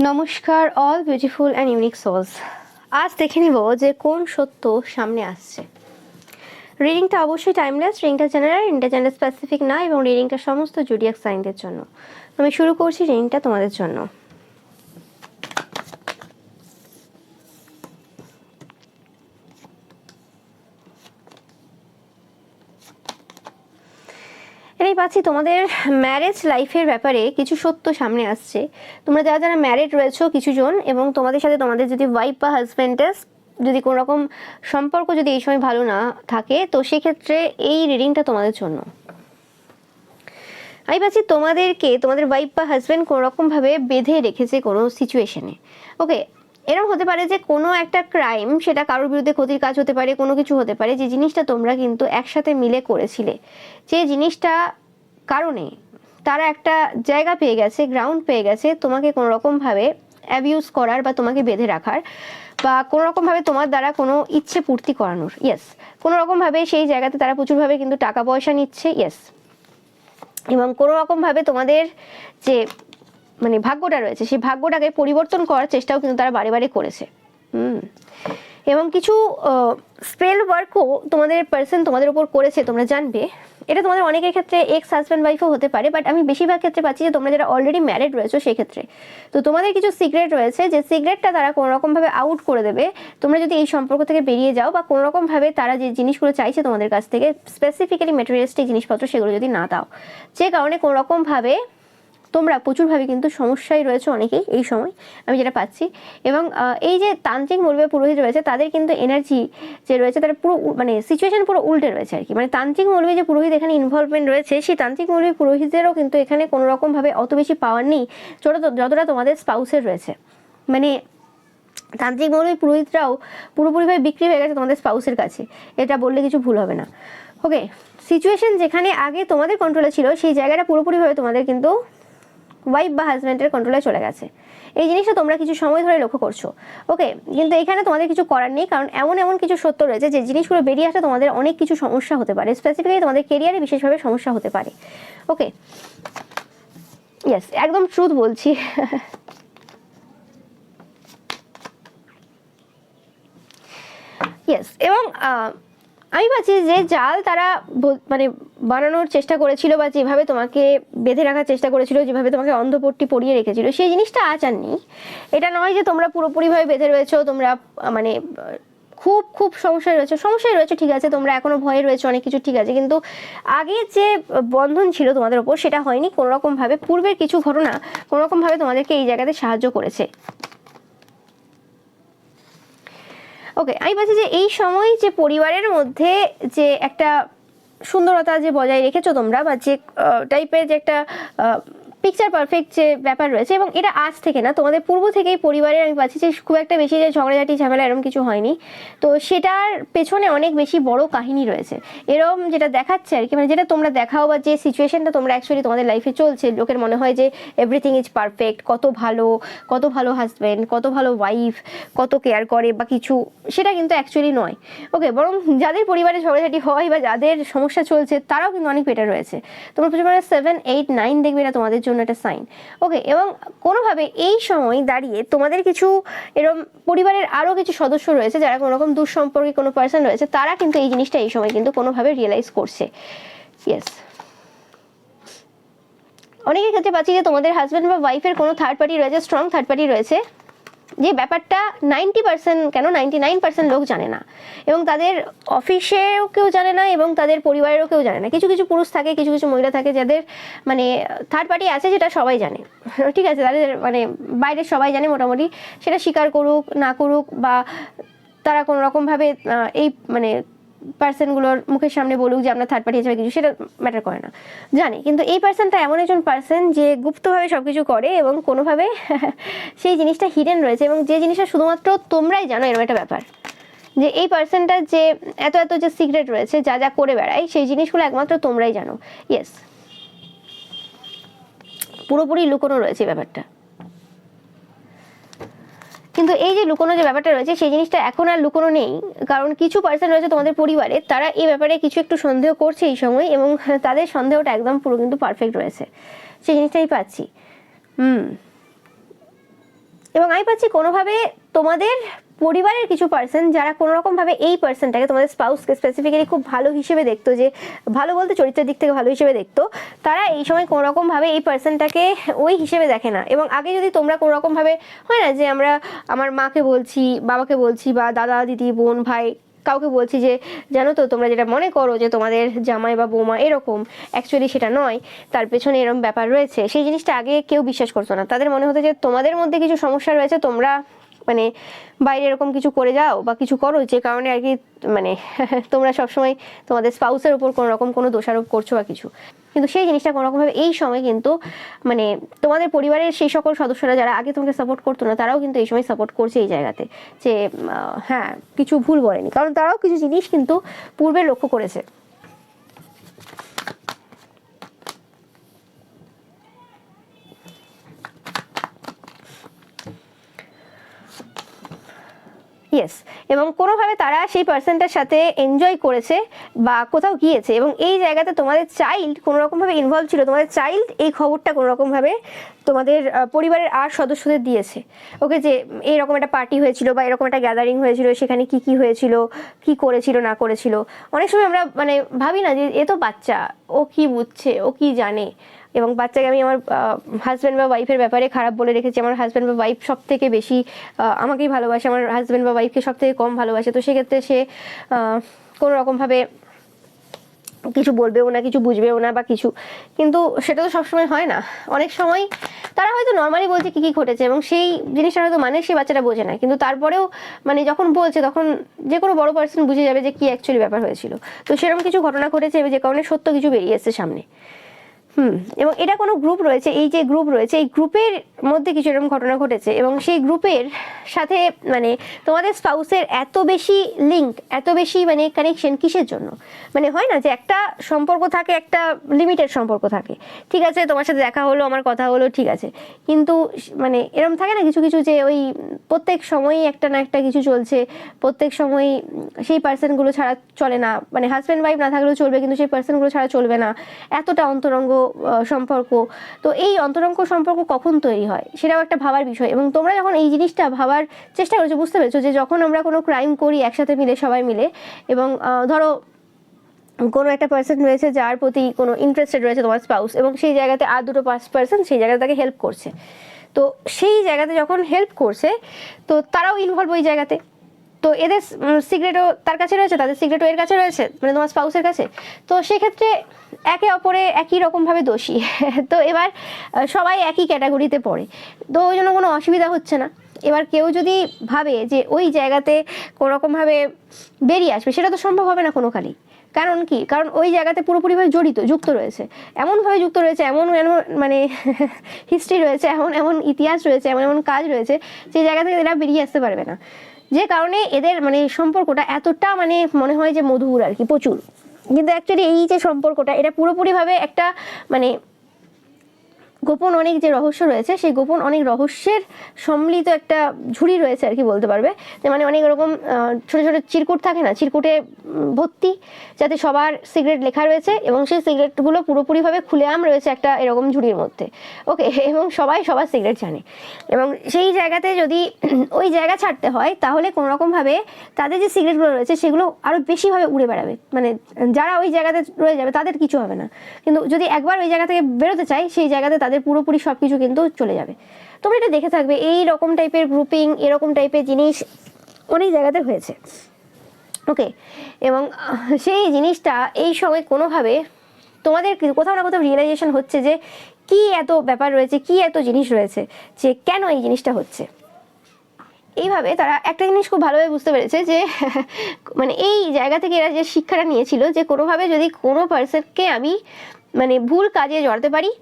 নমস্কার all beautiful and unique souls. আজ দেখে নিব যে কোন সত্য সামনে আসছে। রিডিংটা অবশ্যই টাইমলেস, রিডিংটা জেনারেল, রিডিংটা জেন্ডার স্পেসিফিক না এবং রিডিংটা সমস্ত জোডিয়াক সাইনদের জন্য। আমি শুরু করছি রিডিংটা তোমাদের জন্য। এটাই পাচ্ছি তোমাদের ম্যারেজ লাইফের ব্যাপারে কিছু সত্য সামনে আসছে। তোমরা যারা যারা ম্যারিড রয়েছো কিছুজন, এবং তোমাদের সাথে তোমাদের যদি ওয়াইফ বা হাজব্যান্ডের যদি কোনো রকম সম্পর্ক যদি এই সময় ভালো না থাকে, তো সেক্ষেত্রে এই রিডিংটা তোমাদের জন্য। আমি পাচ্ছি তোমাদেরকে তোমাদের ওয়াইফ বা হাজব্যান্ড কোনো রকমভাবে বেঁধে রেখেছে কোনো সিচুয়েশনে। ওকে, এরকম হতে পারে যে কোনো একটা ক্রাইম, সেটা কারোর বিরুদ্ধে ক্ষতির কাজ হতে পারে, কোনো কিছু হতে পারে যে জিনিসটা তোমরা কিন্তু একসাথে মিলে করেছিলে, যে জিনিসটা কারণে তারা একটা জায়গা পেয়ে গেছে, গ্রাউন্ড পেয়ে গেছে তোমাকে কোনো রকমভাবে অ্যাবিউজ করার বা তোমাকে বেঁধে রাখার, বা কোনো রকমভাবে তোমার দ্বারা কোনো ইচ্ছে পূর্তি করানোর। ইয়েস, কোনো রকমভাবে সেই জায়গাতে তারা প্রচুরভাবে কিন্তু টাকা পয়সা নিচ্ছে। ইয়েস, এবং কোনো রকমভাবে তোমাদের যে মানে ভাগ্যটা রয়েছে সেই ভাগ্যটাকে পরিবর্তন করার চেষ্টাও কিন্তু তারা বারে বারে করেছে। এবং কিছু স্পেল ওয়ার্কও তোমাদের পার্সন তোমাদের উপর করেছে, তোমরা জানবে। এটা তোমাদের অনেকের ক্ষেত্রে এক্স হাজব্যান্ড ওয়াইফও হতে পারে, বাট আমি বেশিরভাগ ক্ষেত্রে পাচ্ছি যে তোমরা যারা অলরেডি ম্যারিড রয়েছো সেই ক্ষেত্রে। তো তোমাদের কিছু সিক্রেট রয়েছে, যে সিক্রেটটা তারা কোনো রকমভাবে আউট করে দেবে তোমরা যদি এই সম্পর্ক থেকে বেরিয়ে যাও, বা কোনো রকমভাবে তারা যে জিনিসগুলো চাইছে তোমাদের কাছ থেকে, স্পেসিফিক্যালি মেটেরিয়ালিস্টিক জিনিসপত্র, সেগুলো যদি না দাও, যে কারণে কোনো রকমভাবে তোমরা প্রচুরভাবে কিন্তু সমস্যায় রয়েছে অনেকেই এই সময়, আমি যেটা পাচ্ছি। এবং এই যে তান্ত্রিক মৌলবী পুরোহিত রয়েছে তাদের কিন্তু এনার্জি যে রয়েছে তারা পুরো মানে সিচুয়েশন পুরো উল্টে রয়েছে আর কি। মানে তান্ত্রিক মৌলবী যে পুরোহিত এখানে ইনভলভমেন্ট রয়েছে, সেই তান্ত্রিক মৌলবী পুরোহিতেরও কিন্তু এখানে কোনো রকমভাবে অত বেশি পাওয়ার নেই যতটা তোমাদের স্পাউসের রয়েছে। মানে তান্ত্রিক মৌলবী পুরোহিতরাও পুরোপুরিভাবে বিক্রি হয়ে গেছে তোমাদের স্পাউসের কাছে, এটা বললে কিছু ভুল হবে না। ওকে, সিচুয়েশন যেখানে আগে তোমাদের কন্ট্রোলে ছিল সেই জায়গাটা পুরোপুরিভাবে তোমাদের কিন্তু ওয়াইফ বা হাজব্যান্ডের কন্ট্রোলে চলে গেছে। এই জিনিসটা তোমরা কিছু সময় ধরে লক্ষ্য করছো। ওকে, কিন্তু এখানে তোমাদের কিছু করার নেই, কারণ এমন এমন কিছু সত্য রয়েছে যে জিনিসগুলো বেরিয়ে আসলে তোমাদের অনেক কিছু সমস্যা হতে পারে, স্পেসিফিক্যালি তোমাদের কেরিয়ারে বিশেষভাবে সমস্যা হতে পারে। ওকে, ইয়েস, একদম ট্রুথ বলছি। ইয়েস, এবং আমি পাচ্ছি যে জাল তারা মানে বানানোর চেষ্টা করেছিল, বা যেভাবে তোমাকে বেঁধে রাখার চেষ্টা করেছিল, যেভাবে তোমাকে অন্ধপট্টি পরিয়ে রেখেছিল, সেই জিনিসটা আজ আর নেই। এটা নয় যে তোমরা পুরোপুরিভাবে বেঁধে রয়েছো, তোমরা মানে খুব খুব সমস্যায় রয়েছে, ঠিক আছে, তোমরা এখনো ভয়ে রয়েছে অনেক কিছু, ঠিক আছে, কিন্তু আগে যে বন্ধন ছিল তোমাদের ওপর সেটা হয়নি কোনো রকমভাবে। পূর্বের কিছু ঘটনা কোনো রকমভাবে তোমাদেরকে এই জায়গাতে সাহায্য করেছে। ওকে, আমি বলছি যে এই সময় যে পরিবারের মধ্যে যে একটা সুন্দরতা যে বজায় রেখেছো তোমরা, বা যে টাইপের যে একটা পিকচার পারফেক্ট যে ব্যাপার রয়েছে, এবং এটা আজ থেকে না, তোমাদের পূর্ব থেকেই পরিবারের আমি পাচ্ছি যে খুব একটা বেশি যে ঝগড়াঝাটি ঝামেলা এরকম কিছু হয়নি। তো সেটার পেছনে অনেক বেশি বড় কাহিনী রয়েছে এরকম যেটা দেখাচ্ছে আর কি। মানে যেটা তোমরা দেখাও, বা যে সিচুয়েশনটা তোমরা অ্যাকচুয়ালি তোমাদের লাইফে চলছে, লোকের মনে হয় যে এভরিথিং ইজ পারফেক্ট, কত ভালো হাজব্যান্ড, কত ভালো ওয়াইফ, কত কেয়ার করে বা কিছু, সেটা কিন্তু অ্যাকচুয়ালি নয়। ওকে, বরং যাদের পরিবারে ঝগড়াঝাটি হয় বা যাদের সমস্যা চলছে তারাও কিন্তু অনেক বেটার রয়েছে। তোমরা প্রচুর 7, 8, 9 দেখবে, এটা তোমাদের জন্য একটা সাইন। ওকে, এবং কোনোভাবে এই সময় দাঁড়িয়ে তোমাদের কিছু এরকম পরিবারের আরও কিছু সদস্য রয়েছে যারা কোনো রকম দুঃসম্পর্কে কোনো পার্সন রয়েছে, তারা কিন্তু এই জিনিসটা এই সময় কিন্তু কোনোভাবে রিয়েলাইজ করছে। ইয়েস, অনেকের ক্ষেত্রে পাচ্ছি যে তোমাদের হাজব্যান্ড বা ওয়াইফের কোনো থার্ড পার্টি রয়েছে, স্ট্রং থার্ড পার্টি রয়েছে, যে ব্যাপারটা 90% কেন 99% লোক জানে না, এবং তাদের অফিসেও কেউ জানে না, এবং তাদের পরিবারেরও কেউ জানে না। কিছু কিছু পুরুষ থাকে, কিছু কিছু মহিলা থাকে যাদের মানে থার্ড পার্টি আছে, যেটা সবাই জানে, ঠিক আছে, তাদের মানে বাইরে সবাই জানে মোটামুটি, সেটা স্বীকার করুক না করুক, বা তারা কোনো রকমভাবে এই মানে পার্সনগুলোর মুখের সামনে বলুক যে আমরা থার্ড পার্টি হিসেবে কিছু, সেটা ম্যাটার করে না, জানে। কিন্তু এই পার্সনটা এমন একজন পার্সন যে গুপ্তভাবে সব কিছু করে, এবং কোনোভাবে সেই জিনিসটা হিডেন রয়েছে, এবং যে জিনিসটা শুধুমাত্র তোমরাই জানো, এরকম একটা ব্যাপার যে এই পার্সনটার যে এত এত যে সিক্রেট রয়েছে, যা যা করে বেড়ায়, সেই জিনিসগুলো একমাত্র তোমরাই জানো। ইয়েস, পুরোপুরি লুকোনো রয়েছে ব্যাপারটা। কিন্তু এই যে লুকোনো যে ব্যাপারটা রয়েছে, সেই জিনিসটা এখন আর লুকোনো নেই, কারণ কিছু পার্সন রয়েছে তোমাদের পরিবারে, তারা এই ব্যাপারে কিছু একটু সন্দেহ করছে এই সময়, এবং তাদের সন্দেহটা একদম পুরো কিন্তু পারফেক্ট রয়েছে, সেই জিনিসটাই পাচ্ছি। এবং আমি পাচ্ছি কোনোভাবে তোমাদের পরিবারের কিছু পার্সন যারা কোনো রকমভাবে এই পার্সনটাকে, তোমাদের স্পাউসকে স্পেসিফিক্যালি খুব ভালো হিসেবে দেখতো, যে ভালো বলতে চরিত্রের দিক থেকে ভালো হিসেবে দেখতো, তারা এই সময় কোনো রকমভাবে এই পার্সনটাকে ওই হিসেবে দেখে না। এবং আগে যদি তোমরা কোনো রকমভাবে, হয় না যে আমরা আমার মাকে বলছি, বাবাকে বলছি, বা দাদা দিদি বোন ভাই কাউকে বলছি যে জানো তো তোমরা যেটা মনে করো যে তোমাদের জামাই বা বৌমা এরকম, অ্যাকচুয়ালি সেটা নয়, তার পেছনে এরকম ব্যাপার রয়েছে, সেই জিনিসটা আগে কেউ বিশ্বাস করতো না। তাদের মনে হতো যে তোমাদের মধ্যে কিছু সমস্যা রয়েছে, তোমরা মানে বাইরে এরকম কিছু করে যাও বা কিছু করো, যে কারণে আর কি মানে তোমরা সবসময় তোমাদের স্পাউসের উপর কোনো রকম কোনো দোষারোপ করছো বা কিছু। কিন্তু সেই জিনিসটা কোনো রকমভাবে এই সময় কিন্তু মানে তোমাদের পরিবারের সেই সকল সদস্যরা যারা আগে তোমাকে সাপোর্ট করতো না, তারাও কিন্তু এই সময় সাপোর্ট করছে এই জায়গাতে, যে হ্যাঁ কিছু ভুল বলেনি, কারণ তারাও কিছু জিনিস কিন্তু পূর্বে লক্ষ্য করেছে। ইয়েস, এবং কোনোভাবে তারা সেই পার্সনটার সাথে এনজয় করেছে বা কোথাও গিয়েছে, এবং এই জায়গাতে তোমাদের চাইল্ড কোনো রকমভাবে ইনভলভ ছিল। তোমাদের চাইল্ড এই খবরটা কোনো রকমভাবে তোমাদের পরিবারের আর সদস্যদের দিয়েছে, ওকে, যে এইরকম একটা পার্টি হয়েছিল বা এরকম একটা গ্যাদারিং হয়েছিল, সেখানে কি কি হয়েছিল, কি করেছিল না করেছিল। অনেক সময় আমরা মানে ভাবি না যে এ তো বাচ্চা, ও কি বুঝছে, ও কি জানে। এবং বাচ্চাকে আমি আমার হাজব্যান্ড বা ওয়াইফের ব্যাপারে খারাপ বলে রেখেছি। আমার হাজব্যান্ড বা ওয়াইফ সব থেকে বেশি আমাকেই ভালোবাসে, আমার হাজব্যান্ড বা ওয়াইফকে সব থেকে কম ভালোবাসে। তো সেক্ষেত্রে সে কোনো রকমভাবে কিছু বলবেও না, কিছু বুঝবেও না বা কিছু, কিন্তু সেটা তো সবসময় হয় না। অনেক সময় তারা হয়তো নর্মালি বলছে কী কী ঘটেছে, এবং সেই জিনিসটা হয়তো মানে সেই বাচ্চাটা বোঝে না, কিন্তু তারপরেও মানে যখন বলছে তখন যে কোনো বড় পার্সন বুঝে যাবে যে কী অ্যাকচুয়ালি ব্যাপার হয়েছিল। তো সেরকম কিছু ঘটনা ঘটেছে যে কারণে সত্য কিছু বেরিয়ে এসছে সামনে। এবং এটা কোনো গ্রুপ রয়েছে, এই যে গ্রুপ রয়েছে এই গ্রুপের মধ্যে কিছু এরকম ঘটনা ঘটেছে, এবং সেই গ্রুপের সাথে মানে তোমাদের স্পাউসের এত বেশি লিঙ্ক, এত বেশি মানে কানেকশন কিসের জন্য? মানে হয় না যে একটা সম্পর্ক থাকে, একটা লিমিটেড সম্পর্ক থাকে, ঠিক আছে তোমার সাথে দেখা হলো, আমার কথা হলো, ঠিক আছে, কিন্তু মানে এরকম থাকে না কিছু কিছু যে ওই প্রত্যেক সময়ই একটা না একটা কিছু চলছে, প্রত্যেক সময় সেই পার্সনগুলো ছাড়া চলে না, মানে হাজব্যান্ড ওয়াইফ না থাকলেও চলবে কিন্তু সেই পার্সনগুলো ছাড়া চলবে না, এতটা অন্তরঙ্গ সম্পর্ক। তো এই অন্তরঙ্গ সম্পর্ক কখন তৈরি হয় সেটাও একটা ভাবার বিষয়। এবং তোমরা যখন এই জিনিসটা ভাবার চেষ্টা করেছো, বুঝতে পেরেছো যে যখন আমরা কোনো ক্রাইম করি একসাথে মিলে, সবাই মিলে, এবং ধরো কোনো একটা পার্সন রয়েছে যার প্রতি কোনো ইন্টারেস্টেড রয়েছে তোমার স্পাউস, এবং সেই জায়গাতে আর দুটো পার্সন সেই জায়গাতে তাকে হেল্প করছে, তো সেই জায়গাতে যখন হেল্প করছে তো তারাও ইনভলভ ওই জায়গাতে, তো এদের সিক্রেটও তার কাছে রয়েছে, তাদের সিক্রেটও এর কাছে রয়েছে, মানে তোমার স্পাউসের কাছে। তো সেক্ষেত্রে একে অপরে একই রকমভাবে দোষী। তো এবার সবাই একই ক্যাটাগরিতে পড়ে, তো ওই জন্য কোনো অসুবিধা হচ্ছে না। এবার কেউ যদি ভাবে যে ওই জায়গাতে কোনোরকমভাবে বেরিয়ে আসবে, সেটা তো সম্ভব হবে না কোনোখানেই। কারণ কি? কারণ ওই জায়গাতে পুরোপুরিভাবে যুক্ত রয়েছে, এমনভাবে যুক্ত রয়েছে, এমন এমন মানে হিস্ট্রি রয়েছে, এমন এমন ইতিহাস রয়েছে, এমন এমন কাজ রয়েছে, যে জায়গা থেকে এরা বেরিয়ে আসতে পারবে না। যে কারণে এদের মানে সম্পর্কটা এতটা মানে মনে হয় যে মধুর আর কি, প্রচুর। কিন্তু অ্যাকচুয়ালি এই যে সম্পর্কটা, এটা পুরোপুরিভাবে একটা মানে গোপন অনেক যে রহস্য রয়েছে, সেই গোপন অনেক রহস্যের সম্মিলিত একটা ঝুড়ি রয়েছে আর কি বলতে পারবে। মানে অনেক রকম ছোটো ছোটো চিরকুট থাকে না, চিরকুটে ভর্তি, যাতে সবার সিগারেট লেখা রয়েছে, এবং সেই সিগারেটগুলো পুরোপুরিভাবে খুলেআম রয়েছে একটা এরকম ঝুড়ির মধ্যে, ওকে, এবং সবাই সবার সিগারেট জানে। এবং সেই জায়গাতে যদি ওই জায়গা ছাড়তে হয়, তাহলে কোনোরকমভাবে তাদের যে সিগারেটগুলো রয়েছে সেগুলো আরও বেশিভাবে উড়ে বেড়াবে, মানে যারা ওই জায়গাতে রয়ে যাবে তাদের কিছু হবে না, কিন্তু যদি একবার ওই জায়গা থেকে বেরোতে চাই, সেই জায়গাতে তাদের পুরোপুরি সব কিছু কিন্তু চলে যাবে। তোমরা এটা দেখে থাকবে, এই রকম টাইপের গ্রুপিং, এরকম টাইপের জিনিস অনেক জায়গাতে হয়েছে, ওকে। এবং সেই জিনিসটা এই সময় কোনোভাবে তোমাদের কোথাও না কোথাও রিয়েলাইজেশন হচ্ছে যে কি এত ব্যাপার রয়েছে, কি এত জিনিস রয়েছে, যে কেন এই জিনিসটা হচ্ছে। এইভাবে তারা একটা জিনিস খুব ভালোভাবে বুঝতে পেরেছে যে মানে এই জায়গা থেকে এরা যে শিক্ষাটা নিয়েছিল, যে কোনোভাবে যদি কোনো পার্সনকে আমি মানে ভুল কাজে জড়াতে পারি,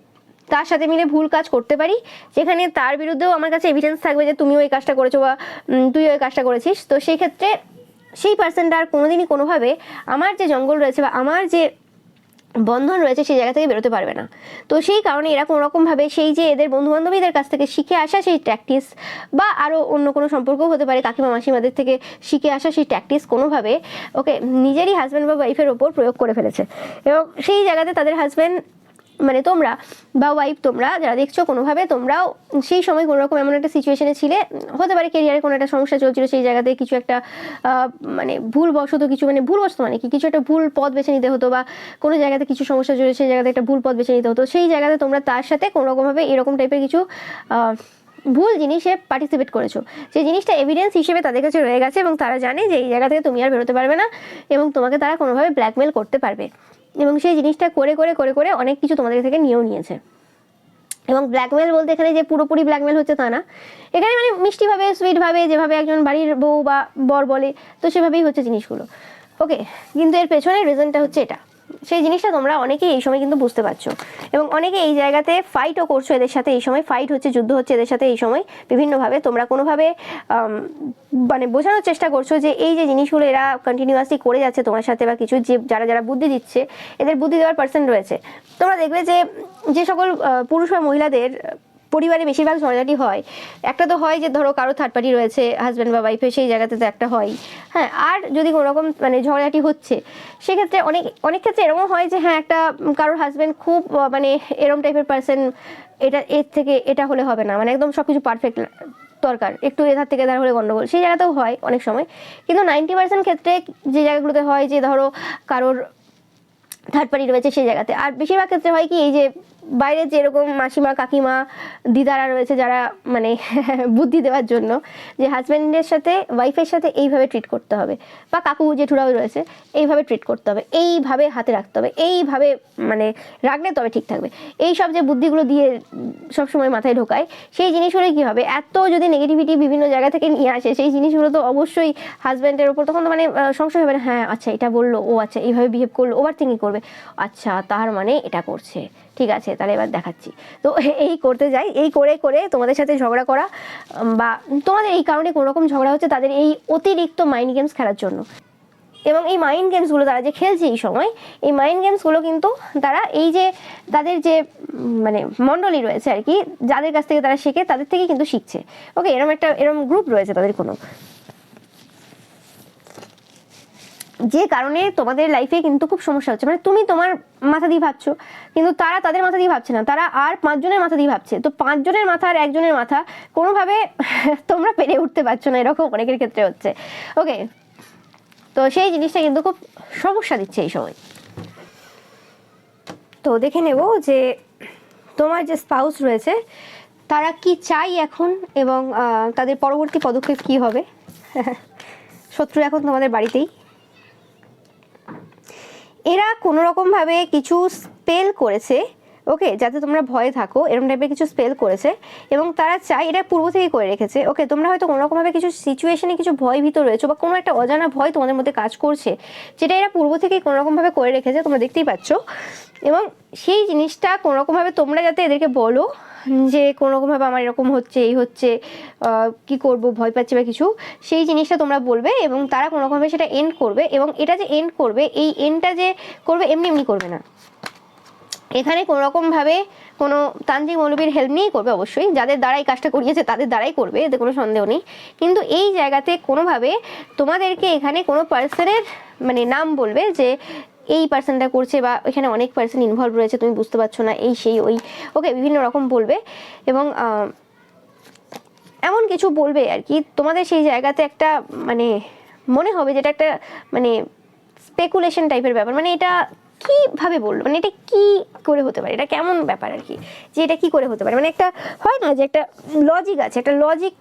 তার সাথে মিলে ভুল কাজ করতে পারি, যেখানে তার বিরুদ্ধেও আমার কাছে এভিডেন্স থাকবে যে তুমিও এই কাজটা করেছো বা তুই ওই কাজটা করেছিস, তো সেই ক্ষেত্রে সেই পার্সনটা আর কোনোদিনই কোনোভাবে আমার যে জঙ্গল রয়েছে বা আমার যে বন্ধন রয়েছে সেই জায়গা থেকে বেরোতে পারবে না। তো সেই কারণে এরা কোনো রকমভাবে সেই যে এদের বন্ধুবান্ধবীদের কাছ থেকে শিখে আসা সেই ট্যাকটিস, বা আরও অন্য কোনো সম্পর্কও হতে পারে, কাকিমা মাসিমাদের থেকে শিখে আসা সেই ট্যাকটিস কোনোভাবে ওকে নিজেরই হাজব্যান্ড বা ওয়াইফের ওপর প্রয়োগ করে ফেলেছে, এবং সেই জায়গাতে তাদের হাজব্যান্ড মানে তোমরা বা ওয়াইফ তোমরা যারা দেখছো কোনোভাবে তোমরাও সেই সময় কোনো রকম এমন একটা সিচুয়েশনে ছিলে, হতে পারে কেরিয়ারে কোনো একটা সমস্যা চলছিল, সেই জায়গাতে কিছু একটা মানে ভুলবশত কিছু, মানে ভুলবশত মানে কি, কিছু একটা ভুল পথ বেছে নিতে হতো, বা কোনো জায়গাতে কিছু সমস্যা চলে সেই জায়গাতে একটা ভুল পথ বেছে নিতে হতো, সেই জায়গাতে তোমরা তার সাথে কোনো রকমভাবে এরকম টাইপের কিছু ভুল জিনিসে পার্টিসিপেট করেছো, সেই জিনিসটা এভিডেন্স হিসেবে তাদের কাছে রয়ে গেছে এবং তারা জানে যে এই জায়গা থেকে তুমি আর বেরোতে পারবে না এবং তোমাকে তারা কোনোভাবে ব্ল্যাকমেল করতে পারবে, এবং সেই জিনিসটা করে করে করে করে অনেক কিছু তোমাদের থেকে নিয়েও নিয়েছে। এবং ব্ল্যাকমেল বলতে এখানে যে পুরোপুরি ব্ল্যাকমেল হচ্ছে তা না, এখানে মানে মিষ্টিভাবে সুইটভাবে যেভাবে একজন বাড়ির বউ বা বর বলে, তো সেভাবেই হচ্ছে জিনিসগুলো। ওকে, কিন্তু এর পেছনের রিজনটা হচ্ছে এটা, সেই জিনিসটা তোমরা অনেকেই এই সময় কিন্তু বুঝতে পারছো এবং অনেকে এই জায়গাতে ফাইটও করছো এদের সাথে, এই সময় ফাইট হচ্ছে, যুদ্ধ হচ্ছে এদের সাথে এই সময় বিভিন্নভাবে। তোমরা কোনোভাবে মানে বোঝানোর চেষ্টা করছো যে এই যে জিনিসগুলো এরা কন্টিনিউয়াসলি করে যাচ্ছে তোমার সাথে বা কিছু, যে যারা যারা বুদ্ধি দিচ্ছে এদের বুদ্ধি দেওয়ার পার্সন রয়েছে। তোমরা দেখবে যে যে সকল পুরুষ বা মহিলাদের পরিবারে বেশিরভাগ ঝগড়াঝাটি হয়, একটা তো হয় যে ধরো কারো থার্ড পার্টি রয়েছে হাজব্যান্ড বা ওয়াইফের, সেই জায়গাতে তো একটা হয়। হ্যাঁ, আর যদি কোনো রকম মানে ঝগড়াঝাটি হচ্ছে সেক্ষেত্রে অনেক অনেক ক্ষেত্রে এরকম হয় যে হ্যাঁ একটা কারোর হাজব্যান্ড খুব মানে এরম টাইপের পার্সন, এটা এর থেকে এটা হলে হবে না, মানে একদম সব কিছু পারফেক্ট দরকার, একটু এধার থেকে এধার হলে গন্ডগোল, সেই জায়গাতেও হয় অনেক সময়। কিন্তু 90% ক্ষেত্রে যে জায়গাগুলোতে হয় যে ধরো কারোর থার্ড পার্টি রয়েছে সেই জায়গাতে, আর বেশিরভাগ ক্ষেত্রে হয় কি এই যে বাইরে যেরকম মাসিমা কাকিমা দিদারা রয়েছে যারা মানে বুদ্ধি দেওয়ার জন্য যে হাজব্যান্ডের সাথে ওয়াইফের সাথে এইভাবে ট্রিট করতে হবে, বা কাকু জেঠুরাও রয়েছে এইভাবে ট্রিট করতে হবে, এইভাবে হাতে রাখতে হবে, এইভাবে মানে রাখলে তবে ঠিক থাকবে, এই সব যে বুদ্ধিগুলো দিয়ে সবসময় মাথায় ঢোকায়, সেই জিনিসগুলো কী হবে, এত যদি নেগেটিভিটি বিভিন্ন জায়গা থেকে নিয়ে আসে সেই জিনিসগুলো তো অবশ্যই হাজব্যান্ডের ওপর তখন তো মানে সংশয় হবে না, হ্যাঁ আচ্ছা এটা বললো, ও আচ্ছা এইভাবে বিহেভ করলো, ওভার থিঙ্কিং করবে, আচ্ছা তার মানে এটা করছে, ঠিক আছে তাহলে এবার দেখাচ্ছি। তো এই করতে যাই, এই করে করে তোমাদের সাথে ঝগড়া করা বা তোমাদের এই কারণে কোনো রকম ঝগড়া হচ্ছে তাদের এই অতিরিক্ত মাইন্ড গেমস খেলার জন্য। এবং এই মাইন্ড গেমসগুলো তারা যে খেলছে এই সময়, এই মাইন্ড গেমসগুলো কিন্তু তারা এই যে তাদের যে মানে মণ্ডলী রয়েছে আর কি, যাদের কাছ থেকে তারা শেখে তাদের থেকে কিন্তু শিখছে। ওকে, এরম গ্রুপ রয়েছে তাদের কোনো, যে কারণে তোমাদের লাইফে কিন্তু খুব সমস্যা হচ্ছে, মানে তুমি তোমার মাথা দিয়ে ভাবছো কিন্তু তারা তাদের মাথা দিয়ে ভাবছে না, তারা আর 5 জনের মাথা দিয়ে ভাবছে, তো 5 জনের মাথা আর একজনের মাথা কোনোভাবে তোমরা পেরে উঠতে পারছো না, এরকম অনেকের ক্ষেত্রে হচ্ছে। ওকে, তো সেই জিনিসটা কিন্তু খুব সমস্যা দিচ্ছে এই সময়। তো দেখে নেব যে তোমার যে স্পাউস রয়েছে তারা কি চাই এখন এবং তাদের পরবর্তী পদক্ষেপ কি হবে। শত্রু এখন তোমাদের বাড়িতেই, এরা কোনো রকমভাবে কিছু স্পেল করেছে, ওকে, যাতে তোমরা ভয়ে থাকো, এরকম টাইপের কিছু স্পেল করেছে এবং তারা চায়, এটা পূর্ব থেকেই করে রেখেছে। ওকে, তোমরা হয়তো কোনো রকমভাবে কিছু সিচুয়েশনে কিছু ভয় ভিতর রয়েছে বা কোনো একটা অজানা ভয় তোমাদের মধ্যে কাজ করছে, যেটা এরা পূর্ব থেকেই কোনো রকমভাবে করে রেখেছে, তোমরা দেখতেই পাচ্ছ। এবং সেই জিনিসটা কোনো রকমভাবে তোমরা যাতে এদেরকে বলো যে কোনো রকমভাবে আমার এরকম হচ্ছে, এই হচ্ছে, কি করব, ভয় পাচ্ছি বা কিছু, সেই জিনিসটা তোমরা বলবে এবং তারা কোনো রকমভাবে সেটা এন্ড করবে। এবং এটা যে এন্ড করবে, এই এন্ডটা যে করবে এমনি এমনি করবে না, এখানে কোনো রকমভাবে কোনো তান্ত্রিক মৌলবীর হেল্প নিয়েই করবে, অবশ্যই যাদের দ্বারা এই কাজটা করিয়েছে তাদের দ্বারাই করবে, এতে কোনো সন্দেহ নেই। কিন্তু এই জায়গাতে কোনোভাবে তোমাদেরকে এখানে কোনো পার্সনের মানে নাম বলবে যে এই পার্সনটা করছে, বা এখানে অনেক পার্সন ইনভলভ রয়েছে তুমি বুঝতে পারছো না, এই সেই ওই, ওকে, বিভিন্ন রকম বলবে এবং এমন কিছু বলবে আর কি, তোমাদের সেই জায়গাতে একটা মানে মনে হবে যেটা একটা মানে স্পেকুলেশন টাইপের ব্যাপার, মানে এটা কিভাবে বললো, মানে এটা কি করে হতে পারে, এটা কেমন ব্যাপার আর কি, যে এটা কি করে হতে পারে, মানে একটা হয় না যে একটা লজিক আছে, একটা লজিক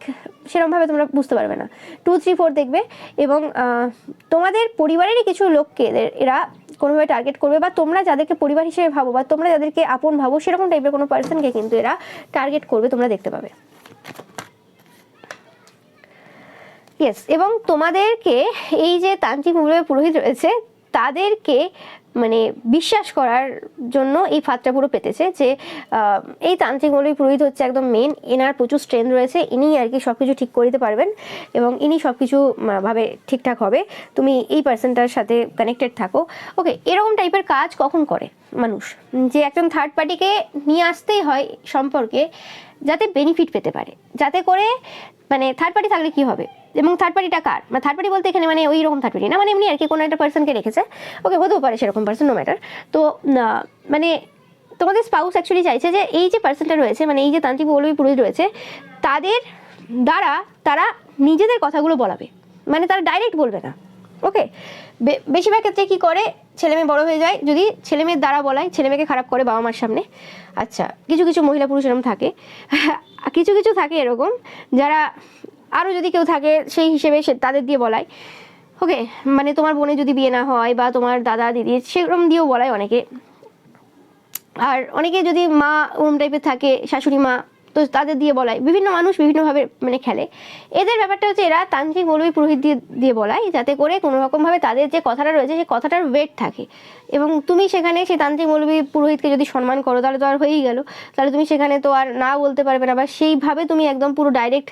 সেরকমভাবে তোমরা বুঝতে পারবে না। 2, 3, 4 দেখবে এবং তোমাদের পরিবারেরই কিছু লোককে এরা কোনোভাবে টার্গেট করবে, বা তোমরা যাদেরকে পরিবার হিসেবে ভাবো বা তোমরা যাদেরকে আপন ভাবো সেরকম টাইপের কোনো পার্সনকে কিন্তু এরা টার্গেট করবে, তোমরা দেখতে পাবে। ইয়েস, এবং তোমাদেরকে এই যে তান্ত্রিক মৌলবী পুরোহিত রয়েছে তাদেরকে মানে বিশ্বাস করার জন্য এই ফাঁদটা পুরো পেতেছে যে এই তান্ত্রিক মৌলবী পুরোহিত হচ্ছে একদম মেন, এনার প্রচুর স্ট্রেংথ রয়েছে, ইনি আর কি সব কিছু ঠিক করে দিতে পারবেন এবং ইনি সব কিছু ভাবে ঠিকঠাক হবে, তুমি এই পার্সনটার সাথে কানেক্টেড থাকো। ওকে, এরকম টাইপের কাজ কখন করে মানুষ, যে একজন থার্ড পার্টিকে নিয়ে আসতেই হয় সম্পর্কে যাতে বেনিফিট পেতে পারে, যাতে করে মানে থার্ড পার্টি থাকলে কি হবে, এবং থার্ড পার্টিটা কার, মানে থার্ড পার্টি বলতে এখানে মানে ওই রকম থার্ড পার্টি না, মানে এমনি আর কি কোনো একটা পার্সনকে রেখেছে, ওকে, হতেও পারে সেরকম পার্সন, নো ম্যাটার। তো মানে তোমাদের স্পাউস অ্যাকচুয়ালি চাইছে যে এই যে পার্সনটা রয়েছে, মানে এই যে তান্ত্রিক মৌলবী পুরোহিত রয়েছে, তাদের দ্বারা তারা নিজেদের কথাগুলো বলাবে, মানে তারা ডাইরেক্ট বলবে না। ওকে, বেশিরভাগ ক্ষেত্রে কী করে, ছেলে মেয়ে বড়ো হয়ে যায়, যদি ছেলে মেয়ের দ্বারা বলায় ছেলে মেয়েকে খারাপ করে বাবা মার সামনে। আচ্ছা, কিছু কিছু মহিলা পুরুষ এরকম থাকে, কিছু কিছু থাকে এরকম যারা আরও যদি কেউ থাকে সেই হিসেবে সে তাদের দিয়ে বলায়। ওকে, মানে তোমার বোনের যদি বিয়ে না হয় বা তোমার দাদা দিদি সেরকম দিয়েও বলায় অনেকে। আর অনেকে যদি মা ওরম টাইপের থাকে, শাশুড়ি মা, তো তাদের দিয়ে বলায়। বিভিন্ন মানুষ বিভিন্নভাবে মানে খেলে। এদের ব্যাপারটা হচ্ছে এরা তান্ত্রিক মৌলবী পুরোহিত দিয়ে বলায়, যাতে করে কোনো রকমভাবে তাদের যে কথাটা রয়েছে সেই কথাটার ওয়েট থাকে। এবং তুমি সেখানে সেই তান্ত্রিক মৌলবী পুরোহিতকে যদি সম্মান করো তাহলে তো আর হয়েই গেল, তাহলে তুমি সেখানে তো আর না বলতে পারবে না, বা সেইভাবে তুমি একদম পুরো ডাইরেক্ট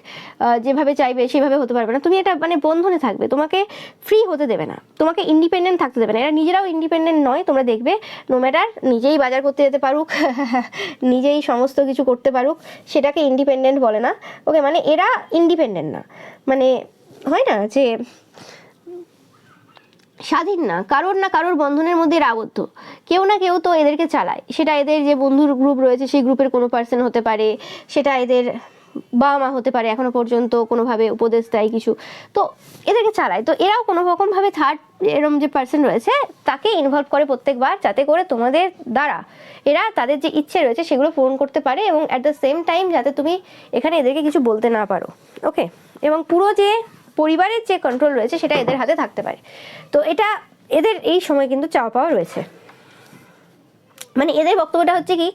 যেভাবে চাইবে সেইভাবে হতে পারবে না। তুমি এটা মানে বন্ধনে থাকবে, তোমাকে ফ্রি হতে দেবে না, তোমাকে ইন্ডিপেন্ডেন্ট থাকতে দেবে না। এরা নিজেরাও ইন্ডিপেন্ডেন্ট নয়, তোমরা দেখবে নো ম্যাটার নিজেই বাজার করতে যেতে পারুক, নিজেই সমস্ত কিছু করতে পারুক, সেটাকে ইন্ডিপেন্ডেন্ট বলে না। ওকে, মানে এরা ইন্ডিপেন্ডেন্ট না, মানে হয় না যে স্বাধীন না, কারোর বন্ধনের মধ্যে এরা আবদ্ধ। কেউ না কেউ তো এদেরকে চালায়, সেটা এদের যে বন্ধুর গ্রুপ রয়েছে সেই গ্রুপের কোনো পার্সন হতে পারে, সেটা এদের বাবা মা হতে পারে, এখনো পর্যন্ত কোনোভাবে উপদেশ দেয় কিছু, তো এদেরকে চালায়। তো এরাও কোনো রকমভাবে থার্ড এরম যে পার্সন রয়েছে তাকে ইনভলভ করে প্রত্যেকবার, যাতে করে তোমাদের দ্বারা এরা তাদের যে ইচ্ছে রয়েছে সেগুলো পূরণ করতে পারে, এবং অ্যাট দ্য সেম টাইম যাতে তুমি এখানে এদেরকে কিছু বলতে না পারো। ওকে, এবং পুরো যে পরিবারের যে কন্ট্রোল রয়েছে সেটা এদের হাতে থাকতে পারে। তো এটা এদের এই সময় কিন্তু চাওয়া পাওয়া রয়েছে। মানে এদের বক্তব্যটা হচ্ছে কি,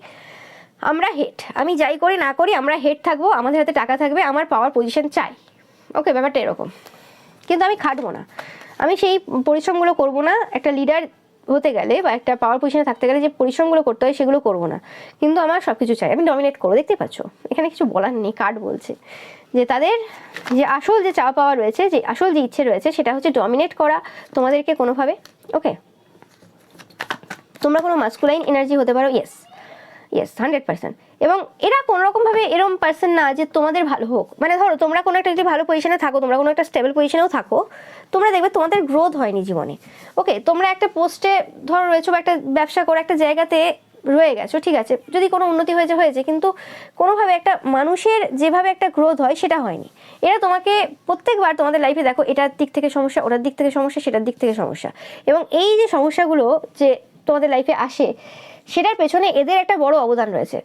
আমরা হেড, আমি যাই করি না করি আমরা হেড থাকবো, আমাদের হাতে টাকা থাকবে, আমার পাওয়ার পজিশন চাই। ওকে, ব্যাপারটা এরকম। কিন্তু আমি খাটবো না, আমি সেই পরিশ্রমগুলো করবো না। একটা লিডার হতে গেলে বা একটা পাওয়ার পজিশনে থাকতে গেলে যে পরিশ্রমগুলো করতে হয় সেগুলো করবো না, কিন্তু আমার সব কিছু চাই, আমি ডমিনেট করবো। দেখতে পাচ্ছ এখানে কিছু বলার নেই, কার্ড বলছে যে তাদের যে আসল যে চাওয়া পাওয়া রয়েছে, যে আসল যে ইচ্ছে রয়েছে সেটা হচ্ছে ডমিনেট করা তোমাদেরকে কোনোভাবে। ওকে, তোমরা কোনো মাস্কুলাইন এনার্জি হতে পারো, ইয়েস 100%। এবং এরা কোনো রকমভাবে এরকম পার্সন না যে তোমাদের ভালো হোক। মানে ধরো তোমরা কোনো একটা যদি ভালো পজিশনে থাকো, তোমরা কোনো একটা স্টেবল পজিশনেও থাকো, তোমরা দেখবে তোমাদের গ্রোথ হয়নি জীবনে। ওকে, তোমরা একটা পোস্টে ধরো রয়েছো বা একটা ব্যবসা করে একটা জায়গাতে রয়ে গেছো, ঠিক আছে, যদি কোনো উন্নতি হয়েছে, কিন্তু কোনোভাবে একটা মানুষের যেভাবে একটা গ্রোথ হয় সেটা হয়নি। এরা তোমাকে প্রত্যেকবার তোমাদের লাইফে দেখো এটার দিক থেকে সমস্যা, ওটার দিক থেকে সমস্যা, সেটার দিক থেকে সমস্যা, এবং এই যে সমস্যাগুলো যে তোমাদের লাইফে আসে সেটার পেছনে এদের একটা বড় অবদান রয়েছে।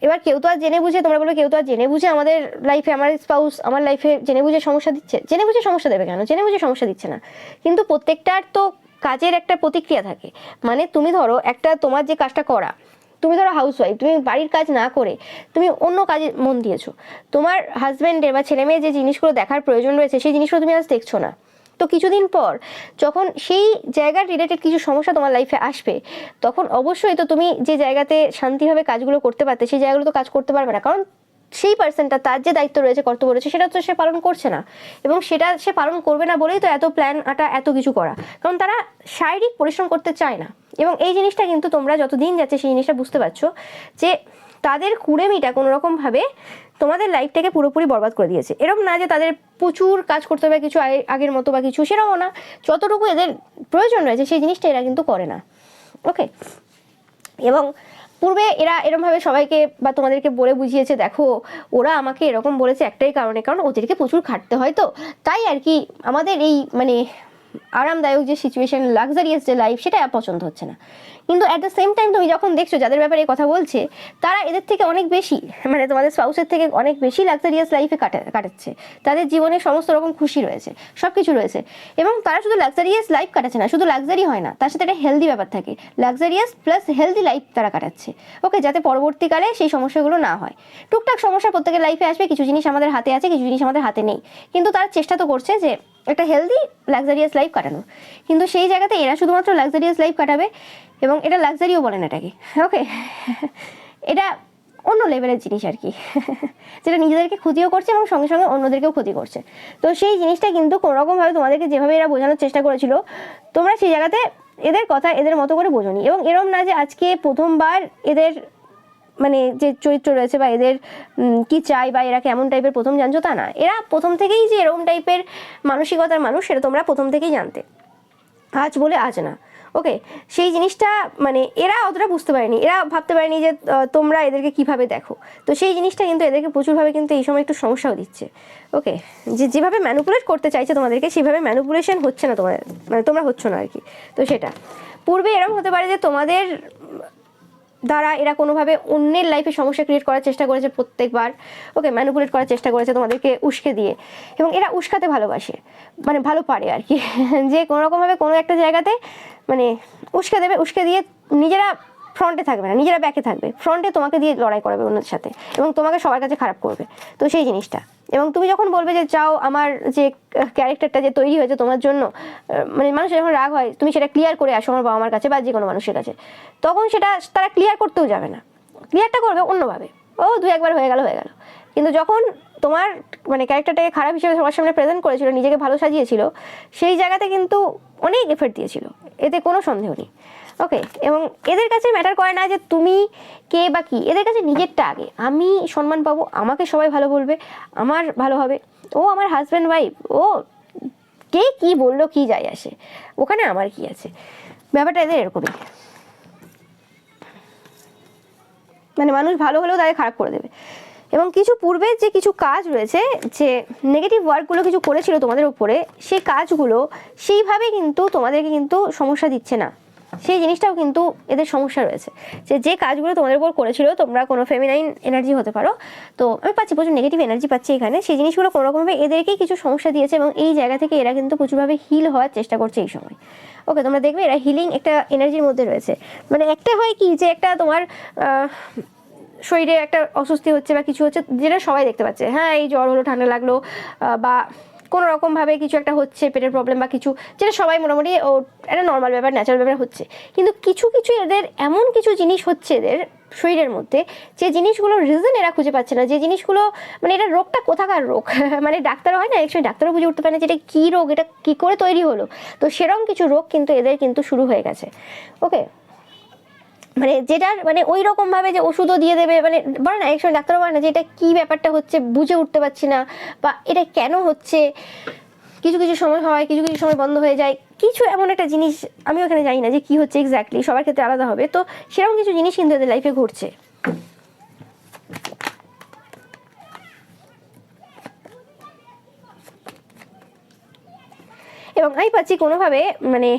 এবার কেউ তো আর জেনে বুঝে, তোমরা বলো কেউ তো আর জেনে বুঝে আমাদের লাইফে, আমার স্পাউস আমার লাইফে জেনে বুঝে সমস্যা দিচ্ছে, জেনে বুঝে সমস্যা দেবে কেন, জেনে বুঝে সমস্যা দিচ্ছে না। কিন্তু প্রত্যেকটার তো কাজের একটা প্রতিক্রিয়া থাকে। মানে তুমি ধরো একটা তোমার যে কাজটা করা, তুমি ধরো হাউসওয়াইফ, তুমি বাড়ির কাজ না করে তুমি অন্য কাজে মন দিয়েছো, তোমার হাজব্যান্ডের বা ছেলে মেয়ের যে জিনিসগুলো দেখার প্রয়োজন রয়েছে সেই জিনিসগুলো তুমি আজ দেখছো না। তো কিছুদিন পর যখন সেই জায়গার রিলেটেড কিছু সমস্যা তোমার লাইফে আসবে, তখন অবশ্যই তো তুমি যে জায়গাতে শান্তিভাবে কাজগুলো করতে পারতে সেই জায়গাগুলো তো কাজ করতে পারবে না, কারণ সেই পার্সনটা তার যে দায়িত্ব রয়েছে, কর্তব্য রয়েছে, সেটা তো সে পালন করছে না। এবং সেটা সে পালন করবে না বলেই তো এত প্ল্যান আটা, এত কিছু করা, কারণ তারা শারীরিক পরিশ্রম করতে চায় না। এবং এই জিনিসটা কিন্তু তোমরা যতদিন যাচ্ছে সেই জিনিসটা বুঝতে পারছো যে তাদের কুড়েমিটা কোনো রকমভাবে তোমাদের লাইফটাকে পুরোপুরি বরবাদ করে দিয়েছে। এরকম না যে তাদের প্রচুর কাজ করতে হবে কিছু আগের মতো বা কিছু, সেরকমও না, যতটুকু এদের প্রয়োজন রয়েছে সেই জিনিসটা এরা কিন্তু করে না। ওকে, এবং পূর্বে এরা এরকমভাবে সবাইকে বা তোমাদেরকে বলে বুঝিয়েছে, দেখো ওরা আমাকে এরকম বলেছে একটাই কারণে, কারণ ওদেরকে প্রচুর খাটতে হয়, তো তাই আর কি আমাদের এই মানে আরামদায়ক যে সিচুয়েশন, লাক্সারিয়াস যে লাইফ, সেটা পছন্দ হচ্ছে না। কিন্তু অ্যাট দ্য সেম টাইম তুমি যখন দেখছো যাদের ব্যাপারে কথা বলছে তারা এদের থেকে অনেক বেশি, মানে তোমাদের স্পাউসের থেকে অনেক বেশি লাক্সারিয়াস লাইফে কাটাচ্ছে, তাদের জীবনে সমস্ত রকম খুশি রয়েছে, সব কিছু রয়েছে। এবং তারা শুধু লাক্সারিয়াস লাইফ কাটাচ্ছে না, শুধু লাক্সারি হয় না, তার সাথে একটা হেলদি ব্যাপার থাকে, লাক্সারিয়াস প্লাস হেলদি লাইফ তারা কাটাচ্ছে। ওকে, যাতে পরবর্তীকালে সেই সমস্যাগুলো না হয়। টুকটাক সমস্যা প্রত্যেকের লাইফে আসবে, কিছু জিনিস আমাদের হাতে আছে, কিছু জিনিস আমাদের হাতে নেই, কিন্তু তারা চেষ্টা তো করছে যে একটা হেলদি লাক্সারিয়াস লাইফ কাটানো। কিন্তু সেই জায়গাতে এরা শুধুমাত্র লাক্সারিয়াস লাইফ কাটাবে, এবং এটা লাক্সারিও বলেন এটাকে। ওকে, এটা অন্য লেভেলের জিনিস আর কি, যেটা নিজেদেরকে ক্ষতিও করছে এবং সঙ্গে সঙ্গে অন্যদেরকেও ক্ষতি করছে। তো সেই জিনিসটা কিন্তু কোনোরকমভাবে তোমাদেরকে যেভাবে এরা বোঝানোর চেষ্টা করেছিল, তোমরা সেই জায়গাতে এদের কথা এদের মতো করে বোঝোনি। এবং এরম না যে আজকে প্রথমবার এদের মানে যে চরিত্র রয়েছে বা এদের কি চাই বা এরা কেমন টাইপের প্রথম জানছো তা না, এরা প্রথম থেকেই যে এরকম টাইপের মানসিকতার মানুষ সেটা তোমরা প্রথম থেকেই জানতে, আজ বলে আজ না। ওকে, সেই জিনিসটা মানে এরা অতটা বুঝতে পারেনি, এরা ভাবতে পারেনি যে তোমরা এদেরকে কিভাবে দেখো। তো সেই জিনিসটা কিন্তু এদেরকে প্রচুরভাবে কিন্তু এই সময় একটু সমস্যাও দিচ্ছে। ওকে, যেভাবে ম্যানুপুলেট করতে চাইছে তোমাদেরকে সেভাবে ম্যানুপুলেশন হচ্ছে না তোমাদের, মানে তোমরা হচ্ছ না আর কি। তো সেটা পূর্বে এরকম হতে পারে যে তোমাদের দ্বারা এরা কোনোভাবে অন্যের লাইফে সমস্যা ক্রিয়েট করার চেষ্টা করেছে প্রত্যেকবার। ওকে, ম্যানিপুলেট করার চেষ্টা করেছে তোমাদেরকে উস্কে দিয়ে, এবং এরা উস্কাতে ভালোবাসে, মানে ভালো পারে আর কি যে কোনো রকমভাবে কোনো একটা জায়গাতে মানে উস্কে দেবে, উস্কে দিয়ে নিজেরা ফ্রন্টে থাকবে না, নিজেরা ব্যাকে থাকবে, ফ্রন্টে তোমাকে দিয়ে লড়াই করাবে অন্যের সাথে এবং তোমাকে সবার কাছে খারাপ করবে। তো সেই জিনিসটা, এবং তুমি যখন বলবে যে চাও আমার যে ক্যারেক্টারটা যে তৈরি হয়েছে তোমার জন্য, মানে মানুষের যখন রাগ হয় তুমি সেটা ক্লিয়ার করে আসো আমার বাবা মার কাছে বা যে কোনো মানুষের কাছে, তখন সেটা তারা ক্লিয়ার করতেও যাবে না, ক্লিয়ারটা করবে অন্যভাবে, ও দু একবার হয়ে গেল। কিন্তু যখন তোমার মানে ক্যারেক্টারটাকে খারাপ হিসেবে সবার সামনে প্রেজেন্ট করেছিল, নিজেকে ভালো সাজিয়েছিল, সেই জায়গাতে কিন্তু অনেক এফর্ট দিয়েছিল, এতে কোনো সন্দেহ নেই। ওকে, এবং এদের কাছে ম্যাটার করে না যে তুমি কে বা কি, এদের কাছে নিজেরটা আগে, আমি সম্মান পাবো, আমাকে সবাই ভালো বলবে, আমার ভালো হবে, ও আমার হাজব্যান্ড ওয়াইফ, ও কে কি বললো কি যায় আসে, ওখানে আমার কি আছে, ব্যাপারটা এদের এরকমই। মানে মানুষ ভালো হলেও তাদের খারাপ করে দেবে। এবং কিছু পূর্বের যে কিছু কাজ রয়েছে, যে নেগেটিভ ওয়ার্কগুলো কিছু করেছিল তোমাদের উপরে, সেই কাজগুলো সেইভাবে কিন্তু তোমাদেরকে কিন্তু সমস্যা দিচ্ছে না, সেই জিনিসটাও কিন্তু এদের সমস্যা রয়েছে। যে কাজগুলো তোমাদের উপর করেছিল, তোমরা কোনো ফেমিনাইন এনার্জি হতে পারো, তো আমি পাচ্ছি প্রচুর নেগেটিভ এনার্জি পাচ্ছি এখানে, সেই জিনিসগুলো কোনো রকমভাবে এদেরকেই কিছু সমস্যা দিয়েছে এবং এই জায়গা থেকে এরা কিন্তু প্রচুরভাবে হিল হওয়ার চেষ্টা করছে এই সময়। ওকে, তোমরা দেখবে এরা হিলিং একটা এনার্জির মধ্যে রয়েছে। মানে একটা হয় কি যে একটা তোমার শরীরে একটা অস্বস্তি হচ্ছে বা কিছু হচ্ছে, যেটা সবাই দেখতে পাচ্ছে, হ্যাঁ এই জ্বর হলো, ঠান্ডা লাগলো, বা কোনো রকমভাবে কিছু একটা হচ্ছে, পেটের প্রবলেম বা কিছু, যেটা সবাই মোটামুটি ও একটা নর্মাল ব্যাপার, ন্যাচারাল ব্যাপার হচ্ছে। কিন্তু কিছু কিছু এদের এমন কিছু জিনিস হচ্ছে এদের শরীরের মধ্যে, যে জিনিসগুলোর রিজন এরা খুঁজে পাচ্ছে না, যে জিনিসগুলো মানে এটা রোগটা কোথাকার রোগ মানে ডাক্তারও হয় না একসময়, ডাক্তারও বুঝে উঠতে পারে না যে এটা কী রোগ, এটা কী করে তৈরি হলো। তো সেরকম কিছু রোগ কিন্তু এদের কিন্তু শুরু হয়ে গেছে। ওকে, মানে যেটার মানে ওই রকম ভাবে যে ওষুধও দিয়ে দেবে, মানে বলে না একসময় ডাক্তারও বলে না যে এটা কি ব্যাপারটা হচ্ছে, বুঝে উঠতে পারছি না, বা এটা কেন হচ্ছে, কিছু কিছু সময় হয়, কিছু কিছু সময় বন্ধ হয়ে যায়, কিছু এমন একটা জিনিস আমি ওখানে জানি না যে কি হচ্ছে এক্স্যাক্টলি, সবার ক্ষেত্রে আলাদা হবে। তো সেরকম কিছু জিনিস কিন্তু এদের লাইফে ঘটছে। এবং আমি পাচ্ছি কোনোভাবে মানে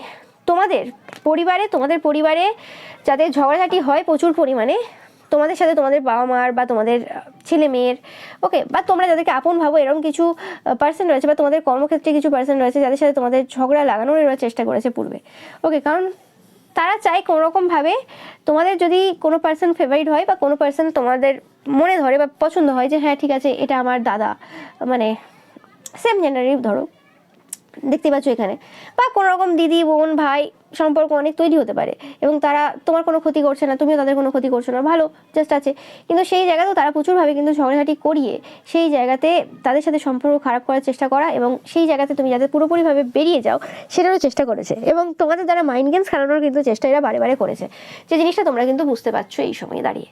তোমাদের পরিবারে যাদের ঝগড়াঝাটি হয় প্রচুর পরিমাণে, তোমাদের সাথে তোমাদের বাবা মার বা তোমাদের ছেলে মেয়ের, ওকে, বা তোমরা যাদেরকে আপন ভাবো এরকম কিছু পার্সন রয়েছে, বা তোমাদের কর্মক্ষেত্রে কিছু পার্সন রয়েছে যাদের সাথে তোমাদের ঝগড়া লাগানোর এরা চেষ্টা করেছে পূর্বে। ওকে, কারণ তারা চায় কোনোরকমভাবে তোমাদের যদি কোনো পার্সন ফেভারিট হয় বা কোনো পার্সন তোমাদের মনে ধরে বা পছন্দ হয় যে হ্যাঁ ঠিক আছে এটা আমার দাদা, মানে সেম জেন্ডারের ধরো দেখতে পাচ্ছ এখানে, বা কোনো রকম দিদি বোন ভাই সম্পর্ক অনেক তৈরি হতে পারে, এবং তারা তোমার কোনো ক্ষতি করছে না, তুমিও তাদের কোনো ক্ষতি করছো না, ভালো জাস্ট আছে। কিন্তু সেই জায়গাতেও তারা প্রচুরভাবে কিন্তু ঝগড়াঝাটি করিয়ে সেই জায়গাতে তাদের সাথে সম্পর্ক খারাপ করার চেষ্টা করা, এবং সেই জায়গাতে তুমি যাতে পুরোপুরিভাবে বেরিয়ে যাও সেটারও চেষ্টা করেছে, এবং তোমাদের দ্বারা মাইন্ড গেমস খেলানোর কিন্তু চেষ্টা এরা বারে বারে করেছে, যে জিনিসটা তোমরা কিন্তু বুঝতে পারছো এই সময় দাঁড়িয়ে।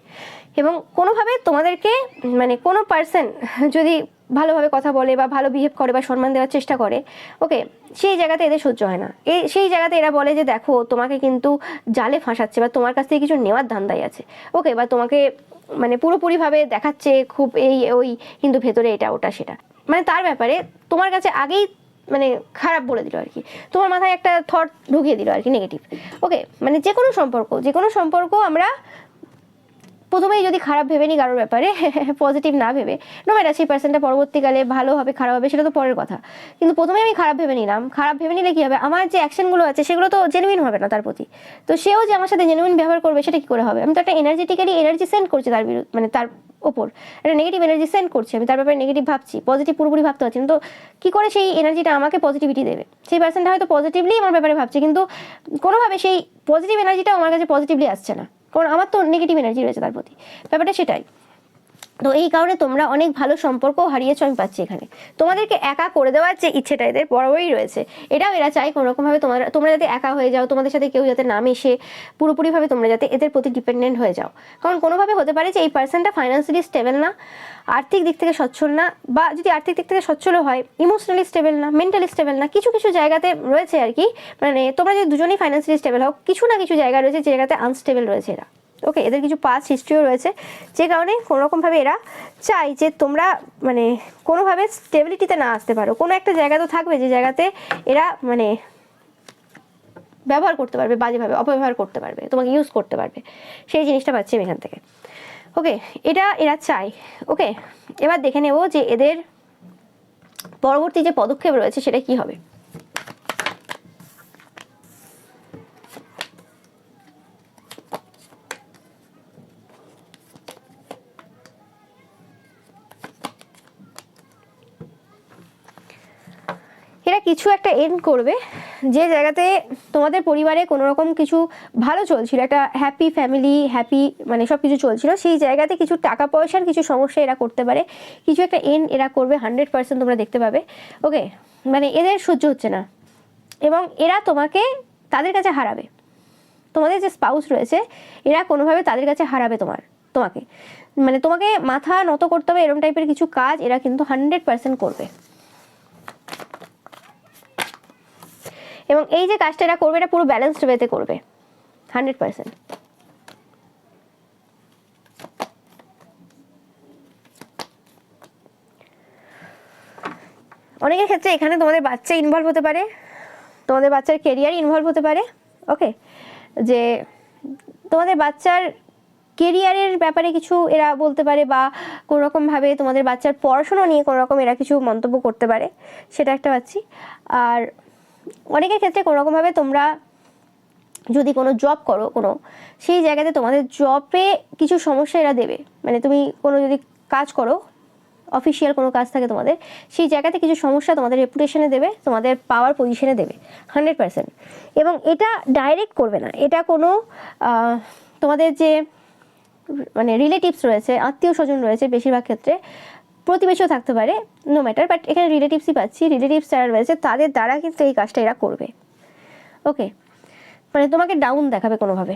এবং কোনোভাবে তোমাদেরকে মানে কোনো পার্সন যদি ভালোভাবে কথা বলে বা ভালো বিহেভ করে বা সম্মান দেওয়ার চেষ্টা করে, ওকে, সেই জায়গাতে এদের সহ্য হয় না। সেই জায়গাতে এরা বলে যে দেখো তোমাকে কিন্তু জালে ফাঁসাচ্ছে বা তোমার কাছ থেকে কিছু নেওয়ার ধান্দায় আছে, ওকে, বা তোমাকে মানে পুরোপুরিভাবে দেখাচ্ছে খুব এই ওই, কিন্তু ভেতরে এটা ওটা সেটা, মানে তার ব্যাপারে তোমার কাছে আগেই মানে খারাপ বলে দিল আর কি, তোমার মাথায় একটা থট ঢুকিয়ে দিল আর কি নেগেটিভ। ওকে, মানে যে কোনো সম্পর্ক আমরা প্রথমেই যদি খারাপ ভেবে নিই কারোর ব্যাপারে, পজিটিভ না ভেবে, নো ম্যাটার সেই পার্সনটা পরবর্তীকালে ভালো হবে খারাপ হবে সেটা তো পরের কথা, কিন্তু প্রথমে আমি খারাপ ভেবে নিলাম, খারাপ ভেবে নিলে কি হবে, আমার যে অ্যাকশনগুলো আছে সেগুলো তো জেনুইন হবে না তার প্রতি, তো সেও যে আমার সাথে জেনুইন ব্যবহার করবে সেটা কি করে হবে, আমি তো একটা এনার্জেটিক্যালি এনার্জি সেন্ড করছি তার বিরুদ্ধে, মানে তার ওপর একটা নেগেটিভ এনার্জি সেন্ড করছি, আমি তার ব্যাপারে নেগেটিভ ভাবছি, পজিটিভ পুরোপুরি ভাবতে পারছি না, তো কী করে সেই এনার্জিটা আমাকে পজিটিভিটি দেবে, সেই পার্সনটা হয়তো পজিটিভলি আমার ব্যাপারে ভাবছে, কিন্তু কোনোভাবে সেই পজিটিভ এনার্জিটাও আমার কাছে পজিটিভলি আসছে না, কারণ আমার তো নেগেটিভ এনার্জি রয়েছে তার প্রতি, ব্যাপারটা সেটাই। তো এই কারণে তোমরা অনেক ভালো সম্পর্ক হারিয়েছো আমি পাচ্ছি এখানে। তোমাদেরকে একা করে দেওয়ার যে ইচ্ছেটা এদের বরাবরই রয়েছে, এটাও এরা চায় কোনোরকমভাবে তোমরা যাতে একা হয়ে যাও, তোমাদের সাথে কেউ যাতে না মেশে, পুরোপুরিভাবে তোমরা যাতে এদের প্রতি ডিপেন্ডেন্ট হয়ে যাও। কারণ কোনোভাবে হতে পারে যে এই পার্সনটা ফাইন্যান্সিয়ালি স্টেবল না, আর্থিক দিক থেকে সচ্ছল না, বা যদি আর্থিক দিক থেকে সচ্ছল হয় ইমোশনালি স্টেবল না, মেন্টালি স্টেবল না, কিছু কিছু জায়গাতে রয়েছে আর কি। মানে তোমরা যদি দুজনেই ফাইন্যান্সিয়ালি স্টেবল হও, কিছু না কিছু জায়গা রয়েছে যে জায়গাতে আনস্টেবল রয়েছে এরা। ওকে, এদের কিছু পাস্ট হিস্ট্রিও রয়েছে, যে কারণে কোনোরকমভাবে এরা চাই যে তোমরা মানে কোনোভাবে স্টেবিলিটিতে না আসতে পারো। কোনো একটা জায়গা তো থাকবে যে জায়গাতে এরা মানে ব্যবহার করতে পারবে, বাজেভাবে অপব্যবহার করতে পারবে, তোমাকে ইউজ করতে পারবে, সেই জিনিসটা পাচ্ছি আমি এখান থেকে। ওকে, এটা এরা চায়। ওকে, এবার দেখে নেব যে এদের পরবর্তী যে পদক্ষেপ রয়েছে সেটা কি হবে। এরা কিছু একটা এন্ড করবে যে জায়গাতে তোমাদের পরিবারে কোনো রকম কিছু ভালো চলছিল, একটা হ্যাপি ফ্যামিলি, হ্যাপি মানে সব কিছু চলছিল, সেই জায়গাতে কিছু টাকা পয়সার কিছু সমস্যা এরা করতে পারে, কিছু একটা এন্ড এরা করবে 100% তোমরা দেখতে পাবে। ওকে, মানে এদের সহ্য হচ্ছে না এবং এরা তোমাকে তাদের কাছে হারাবে। তোমাদের যে স্পাউস রয়েছে এরা কোনোভাবে তাদের কাছে হারাবে তোমাকে, মানে তোমাকে মাথা নত করতে হবে এরকম টাইপের কিছু কাজ এরা কিন্তু 100% করবে। এবং এই যে কাজটা এরা করবে এটা পুরো ব্যালেন্সড ওয়েতে করবে 100%। অনেকের ক্ষেত্রে এখানে তোমাদের বাচ্চা ইনভলভ হতে পারে, তোমাদের বাচ্চার কেরিয়ার ইনভলভ হতে পারে। ওকে, যে তোমাদের বাচ্চার কেরিয়ারের ব্যাপারে কিছু এরা বলতে পারে, বা কোনোরকমভাবে তোমাদের বাচ্চার পড়াশোনা নিয়ে কোনোরকম এরা কিছু মন্তব্য করতে পারে, সেটা একটা পাচ্ছি। আর অনেকের ক্ষেত্রে কোনোরকমভাবে তোমরা যদি কোনো জব করো সেই জায়গাতে তোমাদের জবে কিছু সমস্যা এরা দেবে। মানে তুমি কোনো যদি কাজ করো, অফিসিয়াল কোনো কাজ থাকে তোমাদের, সেই জায়গাতে কিছু সমস্যা তোমাদের রেপুটেশনে দেবে, তোমাদের পাওয়ার পজিশনে দেবে 100%। এবং এটা ডাইরেক্ট করবে না, এটা কোনো তোমাদের যে মানে রিলেটিভস রয়েছে, আত্মীয় স্বজন রয়েছে, বেশিরভাগ ক্ষেত্রে প্রতিবেশীও থাকতে পারে, নো ম্যাটার, বাট এখানে রিলেটিভসই পাচ্ছি, রিলেটিভস যারা রয়েছে তাদের দ্বারা কিন্তু এই কাজটা এরা করবে। ওকে, মানে তোমাকে ডাউন দেখাবে কোনোভাবে,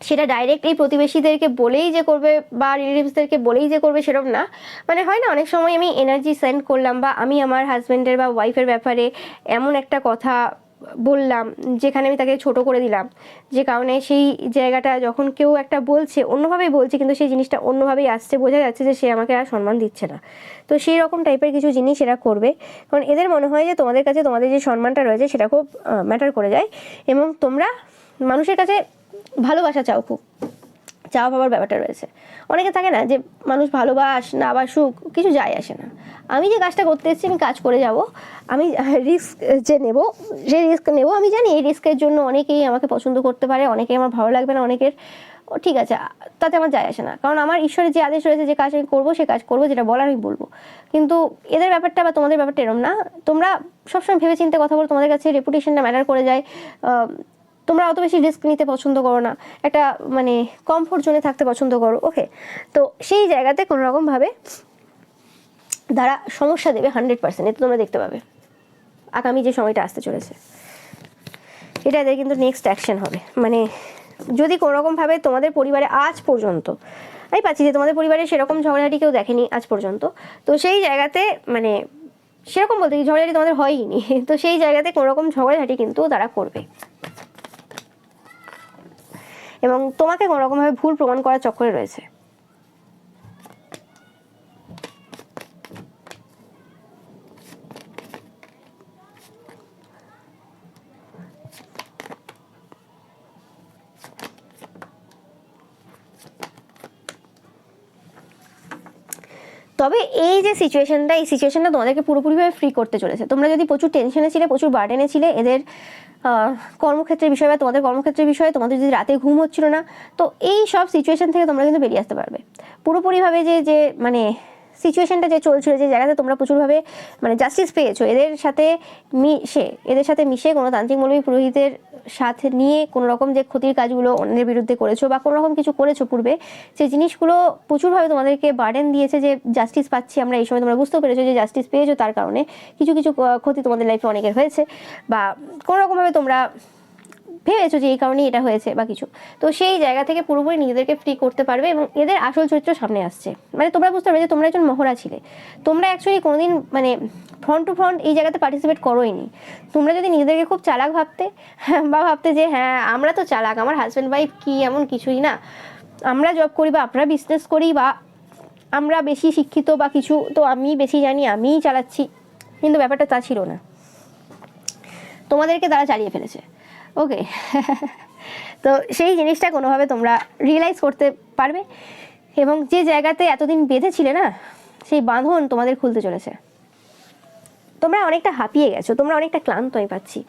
সেটা ডাইরেক্ট এই প্রতিবেশীদেরকে বলেই যে করবে বা রিলেটিভসদেরকে বলেই যে করবে সেরকম না। মানে হয় না অনেক সময় আমি এনার্জি সেন্ড করলাম, বা আমি আমার হাজব্যান্ডের বা ওয়াইফের ব্যাপারে এমন একটা কথা বললাম যেখানে আমি তাকে ছোট করে দিলাম, যে কারণে সেই জায়গাটা যখন কেউ একটা বলছে অন্যভাবেই বলছে, কিন্তু সেই জিনিসটা অন্যভাবেই আসছে, বোঝা যাচ্ছে যে সে আমাকে আর সম্মান দিচ্ছে না। তো সেই রকম টাইপের কিছু জিনিস এরা করবে, কারণ এদের মনে হয় যে তোমাদের কাছে তোমাদের যে সম্মানটা রয়েছে সেটা খুব ম্যাটার করে যায়, এবং তোমরা মানুষের কাছে ভালোবাসা চাও, খুব চাওয়া পাওয়ার ব্যাপারটা রয়েছে। অনেকে থাকে না যে মানুষ ভালোবাস না বাসুক কিছু যায় আসে না, আমি যে কাজটা করতে এসেছি আমি কাজ করে যাব, আমি রিস্ক যে নেব যে রিস্ক নেব, আমি জানি এই রিস্কের জন্য অনেকেই আমাকে পছন্দ করতে পারে, অনেকেই আমার ভালো লাগবে না, অনেকের ঠিক আছে, তাতে আমার যায় আসে না, কারণ আমার ঈশ্বরের যে আদেশ রয়েছে যে কাজ আমি করবো সে কাজ করবো, যেটা বলার আমি বলবো। কিন্তু এদের ব্যাপারটা বা তোমাদের ব্যাপারটা এরকম না, তোমরা সবসময় ভেবে চিন্তে কথা বলো, তোমাদের কাছে রেপুটেশনটা ম্যাটার করে যায়, তোমরা অত বেশি রিস্ক নিতে পছন্দ করো না, একটা মানে কমফোর্ট জোনে থাকতে পছন্দ করো। ওকে, তো সেই জায়গাতে কোনোরকমভাবে তারা সমস্যা দেবে 100%, এটা তোমরা দেখতে পাবে আগামী যে সময়টা আসতে চলেছে। এটা এদের কিন্তু নেক্সট অ্যাকশন হবে। মানে যদি কোনোরকমভাবে তোমাদের পরিবারে আজ পর্যন্ত আমি পাচ্ছি যে তোমাদের পরিবারে সেরকম ঝগড়াঝাটি কেউ দেখেনি আজ পর্যন্ত, তো সেই জায়গাতে মানে সেরকম বলতে কি ঝগড়াঝাটি তোমাদের হয়ইনি, তো সেই জায়গাতে কোনোরকম ঝগড়াঝাটি কিন্তু তারা করবে, এবং তোমাকে কোনোরকমভাবে ভুল প্রমাণ করার চক্করে রয়েছে। তবে এই যে সিচুয়েশনটা, এই সিচুয়েশনটা তোমাদেরকে পুরোপুরিভাবে ফ্রি করতে চলেছে। তোমরা যদি প্রচুর টেনশনে ছিলে, প্রচুর বার্ডেনে ছিলে এদের কর্মক্ষেত্রের বিষয়ে বা তোমাদের কর্মক্ষেত্রের বিষয়ে, তোমাদের যদি রাতে ঘুম হচ্ছিল না, তো এই সব সিচুয়েশন থেকে তোমরা কিন্তু বেরিয়ে আসতে পারবে পুরোপুরিভাবে। যে মানে সিচুয়েশনটা যে চলছিল, যে জায়গাতে তোমরা প্রচুরভাবে মানে জাস্টিস পেয়েছো, এদের সাথে মিশে কোনো তান্ত্রিক মৌলবী পুরোহিতের সাথে নিয়ে কোনো রকম যে ক্ষতির কাজগুলো অন্যের বিরুদ্ধে করেছো বা কোনো রকম কিছু করেছো পূর্বে, যে জিনিসগুলো প্রচুরভাবে তোমাদেরকে বার্ডেন দিয়েছে যে জাস্টিস পাচ্ছি আমরা, এই সময় তোমরা বুঝতেও পেরেছো যে জাস্টিস পেয়েছো, তার কারণে কিছু কিছু ক্ষতি তোমাদের লাইফে অনেকের হয়েছে বা কোনো রকমভাবে তোমরা ভেবেছো যে এই কারণেই এটা হয়েছে বা কিছু। তো সেই জায়গা থেকে পুরোপুরি নিজেদেরকে ফ্রি করতে পারবে এবং এদের আসল চরিত্র সামনে আসছে। মানে তোমরা বুঝতে পারবে যে তোমরা একজন মহড়া ছিলে, তোমরা অ্যাকচুয়ালি কোনোদিন মানে ফ্রন্ট টু ফ্রন্ট এই জায়গাতে পার্টিসিপেট করোইনি। তোমরা যদি নিজেদেরকে খুব চালাক ভাবতে বা ভাবতে যে হ্যাঁ আমরা তো চালাক, আমার হাজব্যান্ড ওয়াইফ কি এমন কিছুই না, আমরা জব করি বা আমরা বিজনেস করি বা আমরা বেশি শিক্ষিত বা কিছু, তো আমি বেশি জানি, আমিই চালাচ্ছি, কিন্তু ব্যাপারটা তা ছিল না, তোমাদেরকে তারা চালিয়ে ফেলেছে। ওকে তো সেই জিনিসটা কোনোভাবে তোমরা রিয়েলাইজ করতে পারবে এবং যে জায়গাতে এতদিন বেঁধেছিলে না, সেই বাঁধন তোমাদের খুলতে চলেছে। তোমরা অনেকটা হাঁপিয়ে গেছো, তোমরা অনেকটা ক্লান্ত আমি পাচ্ছি,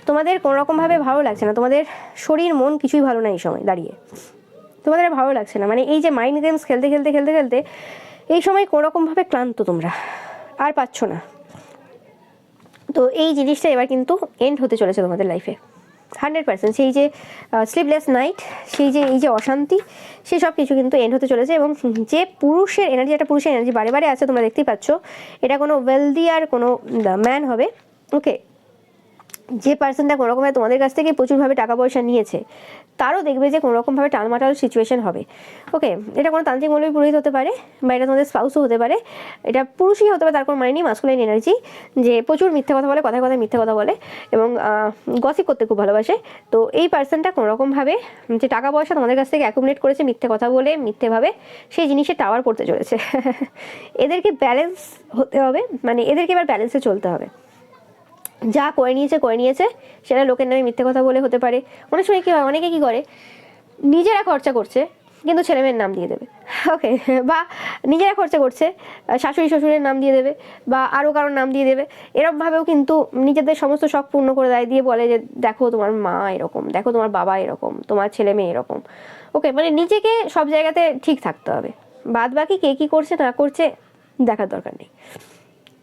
তোমাদের কোনো রকমভাবে ভালো লাগছে না, তোমাদের শরীর মন কিছুই ভালো না এই সময় দাঁড়িয়ে, তোমাদের ভালো লাগছে না। মানে এই যে মাইন্ড গেমস খেলতে খেলতে খেলতে খেলতে এই সময় কোনো রকমভাবে ক্লান্ত, তোমরা আর পাচ্ছ না। তো এই জিনিসটা এবার কিন্তু এন্ড হতে চলেছে তোমাদের লাইফে 100%। সেই যে স্লিপলেস নাইট, সেই যে এই যে অশান্তি, সেই সব কিছু কিন্তু এন্ড হতে চলেছে। এবং যে পুরুষের এনার্জি, একটা পুরুষের এনার্জি বারে বারে আছে, তোমরা দেখতেই পাচ্ছ, এটা কোনো ওয়েলদি আর কোনো ম্যান হবে। ওকে, যে পার্সনটা কোনো রকমভাবে তোমাদের কাছ থেকে প্রচুরভাবে টাকা পয়সা নিয়েছে, তারও দেখবে যে কোনো রকমভাবে টালমাটাল সিচুয়েশন হবে। ওকে, এটা কোনো তান্ত্রিক মৌলবী পুরোহিত হতে পারে বা এটা তোমাদের স্পাউসও হতে পারে, এটা পুরুষই হতে পারে, তার কোনো মানে নেই, মাস্কুলাইন এনার্জি, যে প্রচুর মিথ্যে কথা বলে, কথায় কথায় মিথ্যে কথা বলে এবং গসিপ করতে খুব ভালোবাসে। তো এই পার্সনটা কোনো রকমভাবে যে টাকা পয়সা তোমাদের কাছ থেকে অ্যাকুমুলেট করেছে মিথ্যে কথা বলে, মিথ্যেভাবে, সেই জিনিসের টাওয়ার পড়তে চলেছে। এদেরকে ব্যালেন্স হতে হবে, মানে এদেরকে এবার ব্যালেন্সে চলতে হবে। যা করে নিয়েছে সেটা লোকের নামে মিথ্যে কথা বলে হতে পারে। অনেক সময় কী হয়, অনেকে কী করে, নিজেরা খরচা করছে কিন্তু ছেলেমেয়ের নাম দিয়ে দেবে। ওকে, বা নিজেরা খরচা করছে শাশুড়ি শ্বশুরের নাম দিয়ে দেবে বা আরও কারোর নাম দিয়ে দেবে। এরকমভাবেও কিন্তু নিজেদের সমস্ত শখ পূর্ণ করে দেয়, দিয়ে বলে যে দেখো তোমার মা এরকম, দেখো তোমার বাবা এরকম, তোমার ছেলে মেয়ে এরকম। ওকে, মানে নিজেকে সব জায়গাতে ঠিক থাকতে হবে, বাদ বাকি কে কী করছে না করছে দেখার দরকার নেই।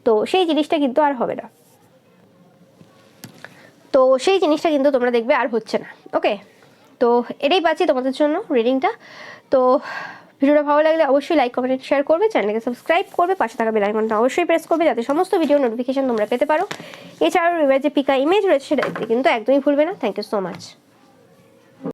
তো সেই জিনিসটা কিন্তু আর হবে না, তো সেই জিনিসটা কিন্তু তোমরা দেখবে আর হচ্ছে না। ওকে, তো এটাই পাচ্ছি তোমাদের জন্য রিডিংটা। তো ভিডিওটা ভালো লাগলে অবশ্যই লাইক কমেন্ট শেয়ার করবে, চ্যানেলকে সাবস্ক্রাইব করবে, পাশে থাকা বেল আইকনটা অবশ্যই প্রেস করবে যাতে সমস্ত ভিডিও নোটিফিকেশন তোমরা পেতে পারো। এছাড়াও এবার যে পিকা ইমেজ রয়েছে সেটা দেখতে কিন্তু একদমই ভুলবে না। Thank you so much.